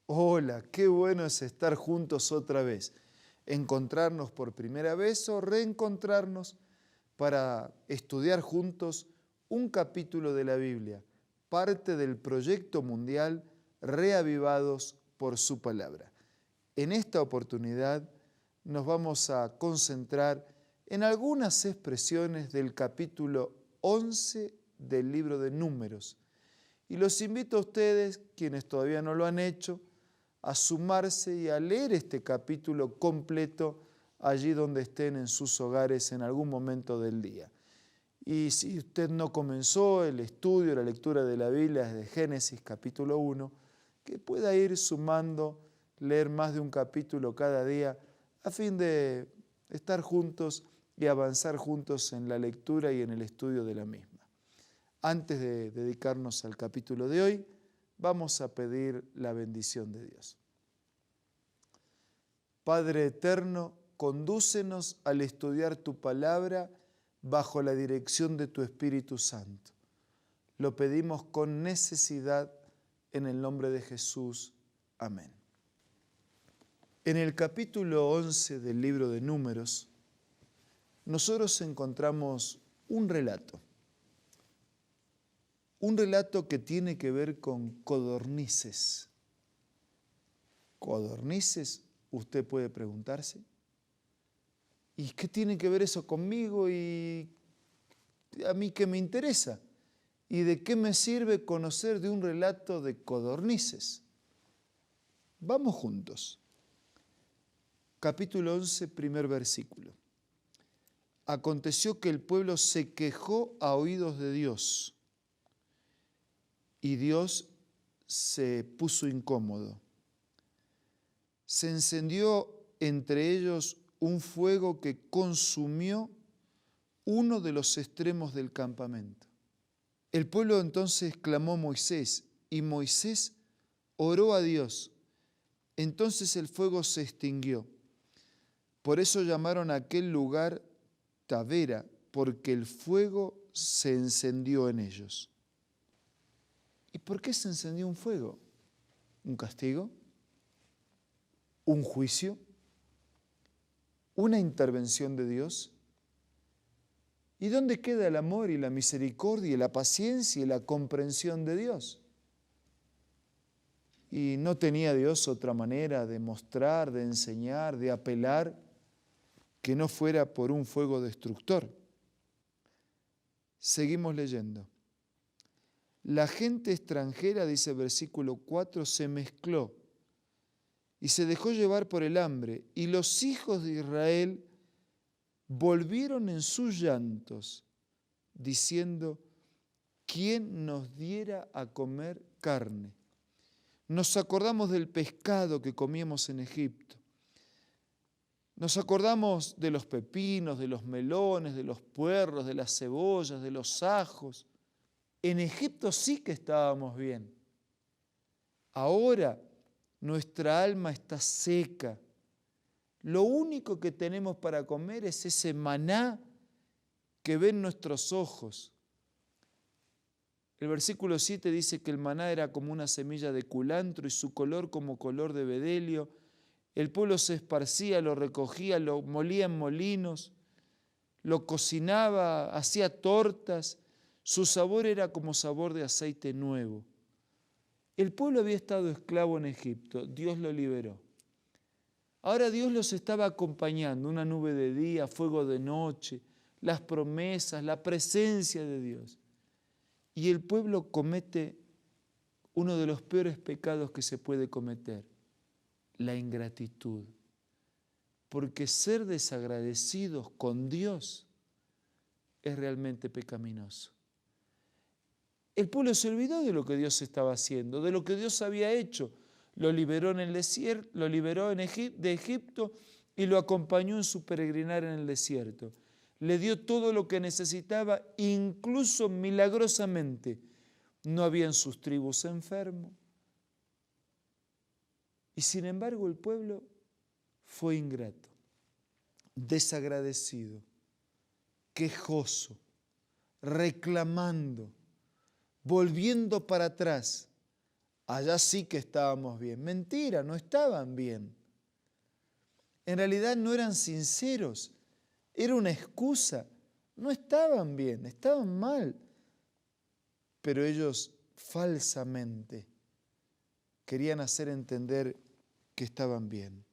Hola, qué bueno es estar juntos otra vez, encontrarnos por primera vez o reencontrarnos para estudiar juntos un capítulo de la Biblia, parte del proyecto mundial Reavivados por su palabra. En esta oportunidad nos vamos a concentrar en algunas expresiones del capítulo 11 del libro de Números. Y los invito a ustedes, quienes todavía no lo han hecho, a sumarse y a leer este capítulo completo allí donde estén en sus hogares en algún momento del día. Y si usted no comenzó el estudio, la lectura de la Biblia desde Génesis capítulo 1, que pueda ir sumando, leer más de un capítulo cada día, a fin de estar juntos y avanzar juntos en la lectura y en el estudio de la misma. Antes de dedicarnos al capítulo de hoy, vamos a pedir la bendición de Dios. Padre eterno, condúcenos al estudiar tu palabra bajo la dirección de tu Espíritu Santo. Lo pedimos con necesidad en el nombre de Jesús. Amén. En el capítulo 11 del libro de Números, nosotros encontramos un relato que tiene que ver con codornices. ¿Codornices? Usted puede preguntarse. ¿Y qué tiene que ver eso conmigo y a mí qué me interesa? ¿Y de qué me sirve conocer de un relato de codornices? Vamos juntos. Capítulo 11, primer versículo. Aconteció que el pueblo se quejó a oídos de Dios y Dios se puso incómodo. Se encendió entre ellos un fuego que consumió uno de los extremos del campamento. El pueblo entonces clamó a Moisés y Moisés oró a Dios. Entonces el fuego se extinguió. Por eso llamaron a aquel lugar Tabera, porque el fuego se encendió en ellos. ¿Y por qué se encendió un fuego? ¿Un castigo? ¿Un juicio? ¿Una intervención de Dios? ¿Y dónde queda el amor y la misericordia y la paciencia y la comprensión de Dios? ¿Y no tenía Dios otra manera de mostrar, de enseñar, de apelar que no fuera por un fuego destructor? Seguimos leyendo. La gente extranjera, dice el versículo 4, se mezcló y se dejó llevar por el hambre, y los hijos de Israel volvieron en sus llantos, diciendo: ¿quién nos diera a comer carne? Nos acordamos del pescado que comíamos en Egipto. Nos acordamos de los pepinos, de los melones, de los puerros, de las cebollas, de los ajos. En Egipto sí que estábamos bien. Ahora nuestra alma está seca. Lo único que tenemos para comer es ese maná que ven nuestros ojos. El versículo 7 dice que el maná era como una semilla de culantro y su color como color de bedelio. El pueblo se esparcía, lo recogía, lo molía en molinos, lo cocinaba, hacía tortas. Su sabor era como sabor de aceite nuevo. El pueblo había estado esclavo en Egipto, Dios lo liberó. Ahora Dios los estaba acompañando, una nube de día, fuego de noche, las promesas, la presencia de Dios. Y el pueblo comete uno de los peores pecados que se puede cometer, la ingratitud. Porque ser desagradecidos con Dios es realmente pecaminoso. El pueblo se olvidó de lo que Dios estaba haciendo, de lo que Dios había hecho. Lo liberó en el desierto, lo liberó de Egipto y lo acompañó en su peregrinar en el desierto. Le dio todo lo que necesitaba, incluso milagrosamente. No había en sus tribus enfermo. Y sin embargo el pueblo fue ingrato, desagradecido, quejoso, reclamando, volviendo para atrás, allá sí que estábamos bien. Mentira, no estaban bien. En realidad no eran sinceros, era una excusa. No estaban bien, estaban mal. Pero ellos falsamente querían hacer entender que estaban bien.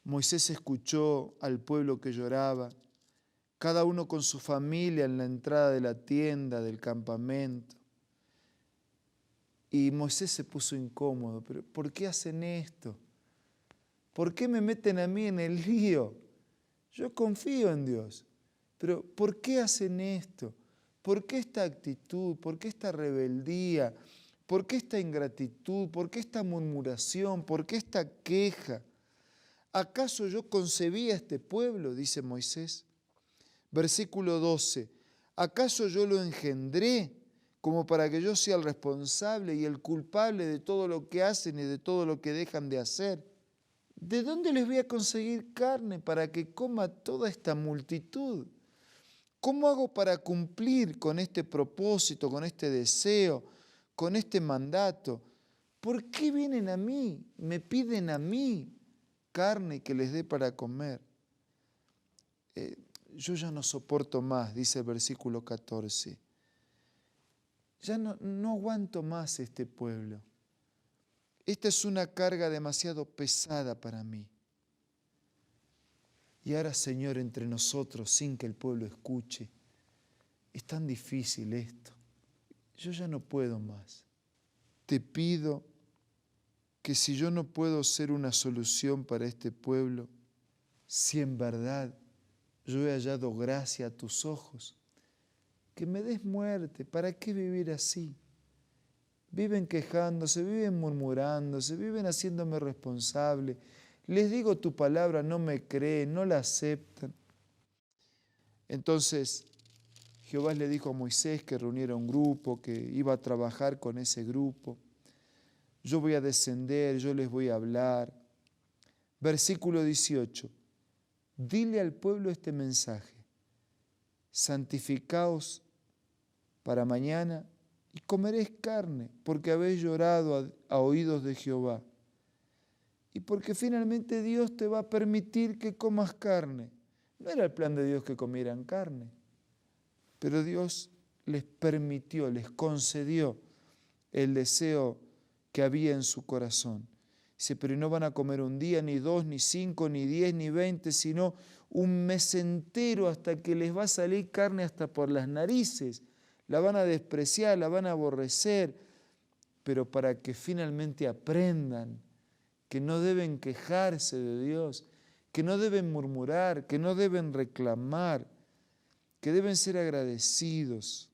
Moisés escuchó al pueblo que lloraba, cada uno con su familia en la entrada de la tienda, del campamento. Y Moisés se puso incómodo. ¿Pero por qué hacen esto? ¿Por qué me meten a mí en el lío? Yo confío en Dios. Pero ¿por qué hacen esto? ¿Por qué esta actitud? ¿Por qué esta rebeldía? ¿Por qué esta ingratitud? ¿Por qué esta murmuración? ¿Por qué esta queja? ¿Acaso yo concebí a este pueblo? Dice Moisés. Versículo 12. ¿Acaso yo lo engendré como para que yo sea el responsable y el culpable de todo lo que hacen y de todo lo que dejan de hacer? ¿De dónde les voy a conseguir carne para que coma toda esta multitud? ¿Cómo hago para cumplir con este propósito, con este deseo, con este mandato? ¿Por qué vienen a mí? Me piden a mí carne que les dé para comer. Yo ya no soporto más, dice el versículo 14. Ya no aguanto más este pueblo. Esta es una carga demasiado pesada para mí. Y ahora, Señor, entre nosotros, sin que el pueblo escuche, es tan difícil esto. Yo ya no puedo más. Te pido que si yo no puedo ser una solución para este pueblo, si en verdad yo he hallado gracia a tus ojos, que me des muerte. ¿Para qué vivir así? Viven quejándose, viven murmurándose, viven haciéndome responsable. Les digo tu palabra, no me creen, no la aceptan. Entonces Jehová le dijo a Moisés que reuniera un grupo, que iba a trabajar con ese grupo. Yo voy a descender, yo les voy a hablar. Versículo 18. Dile al pueblo este mensaje: santificaos para mañana y comeréis carne, porque habéis llorado a oídos de Jehová. Y porque finalmente Dios te va a permitir que comas carne. No era el plan de Dios que comieran carne, pero Dios les permitió, les concedió el deseo que había en su corazón. Dice, pero no van a comer un día, ni 2, ni 5, ni 10, ni 20, sino un mes entero hasta que les va a salir carne hasta por las narices. La van a despreciar, la van a aborrecer, pero para que finalmente aprendan que no deben quejarse de Dios, que no deben murmurar, que no deben reclamar, que deben ser agradecidos,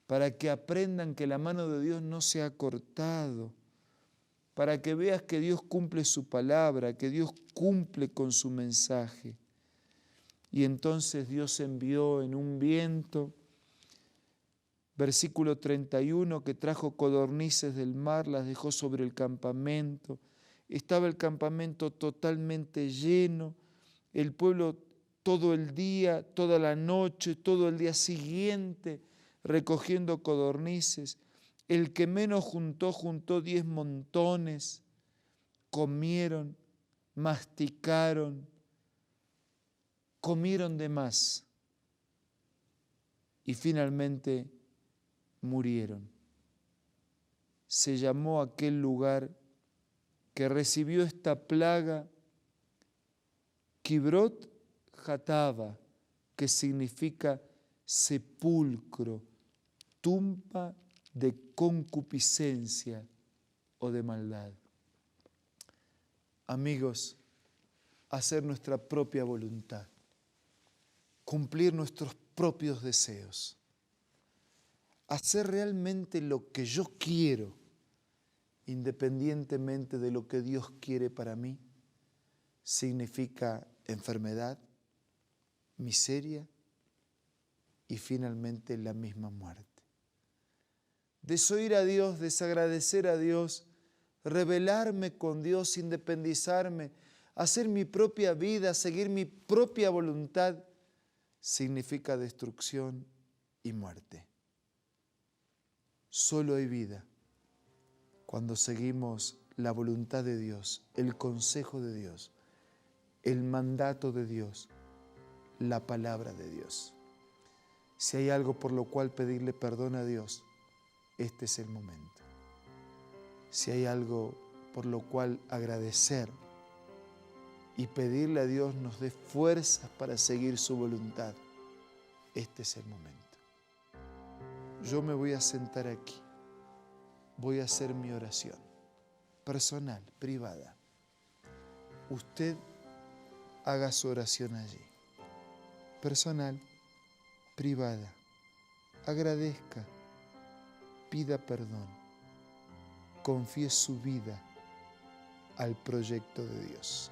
para que aprendan que la mano de Dios no se ha cortado, para que veas que Dios cumple su palabra, que Dios cumple con su mensaje. Y entonces Dios envió en un viento, versículo 31, que trajo codornices del mar, las dejó sobre el campamento. Estaba el campamento totalmente lleno, el pueblo todo el día, toda la noche, todo el día siguiente, recogiendo codornices. El que menos juntó 10 montones, comieron, masticaron, comieron de más y finalmente murieron. Se llamó aquel lugar que recibió esta plaga Kibrot Hatava, que significa sepulcro, tumba de concupiscencia o de maldad. Amigos, hacer nuestra propia voluntad, cumplir nuestros propios deseos, hacer realmente lo que yo quiero, independientemente de lo que Dios quiere para mí, significa enfermedad, miseria y finalmente la misma muerte. Desoír a Dios, desagradecer a Dios, rebelarme con Dios, independizarme, hacer mi propia vida, seguir mi propia voluntad, significa destrucción y muerte. Solo hay vida cuando seguimos la voluntad de Dios, el consejo de Dios, el mandato de Dios, la palabra de Dios. Si hay algo por lo cual pedirle perdón a Dios, este es el momento. Si hay algo por lo cual agradecer y pedirle a Dios nos dé fuerzas para seguir su voluntad, este es el momento. Yo me voy a sentar aquí, voy a hacer mi oración personal, privada. Usted haga su oración allí, personal, privada. Agradezca, pida perdón, confíe su vida al proyecto de Dios.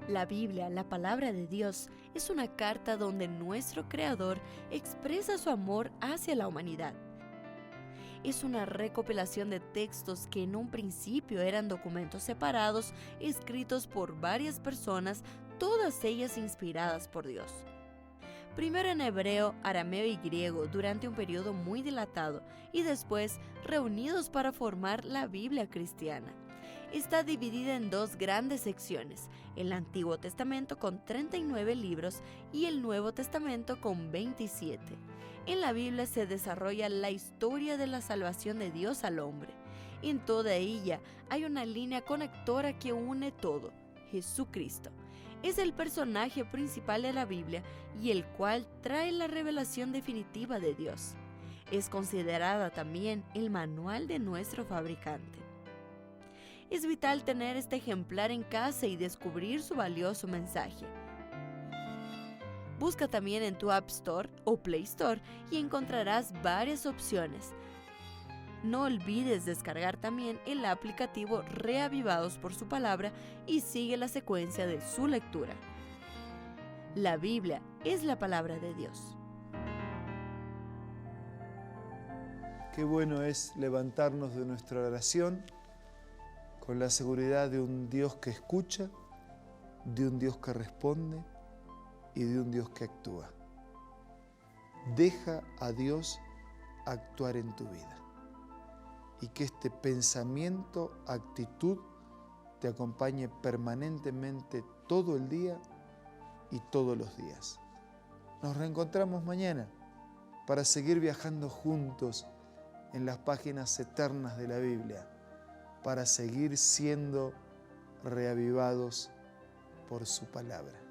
La Biblia, la palabra de Dios, es una carta donde nuestro Creador expresa su amor hacia la humanidad. Es una recopilación de textos que en un principio eran documentos separados, escritos por varias personas, todas ellas inspiradas por Dios. Primero en hebreo, arameo y griego durante un periodo muy dilatado y después reunidos para formar la Biblia cristiana. Está dividida en dos grandes secciones, el Antiguo Testamento con 39 libros y el Nuevo Testamento con 27. En la Biblia se desarrolla la historia de la salvación de Dios al hombre. En toda ella hay una línea conectora que une todo, Jesucristo. Es el personaje principal de la Biblia y el cual trae la revelación definitiva de Dios. Es considerada también el manual de nuestro fabricante. Es vital tener este ejemplar en casa y descubrir su valioso mensaje. Busca también en tu App Store o Play Store y encontrarás varias opciones. No olvides descargar también el aplicativo Reavivados por su palabra y sigue la secuencia de su lectura. La Biblia es la palabra de Dios. Qué bueno es levantarnos de nuestra oración con la seguridad de un Dios que escucha, de un Dios que responde y de un Dios que actúa. Deja a Dios actuar en tu vida y que este pensamiento, actitud, te acompañe permanentemente todo el día y todos los días. Nos reencontramos mañana para seguir viajando juntos en las páginas eternas de la Biblia, para seguir siendo reavivados por su palabra.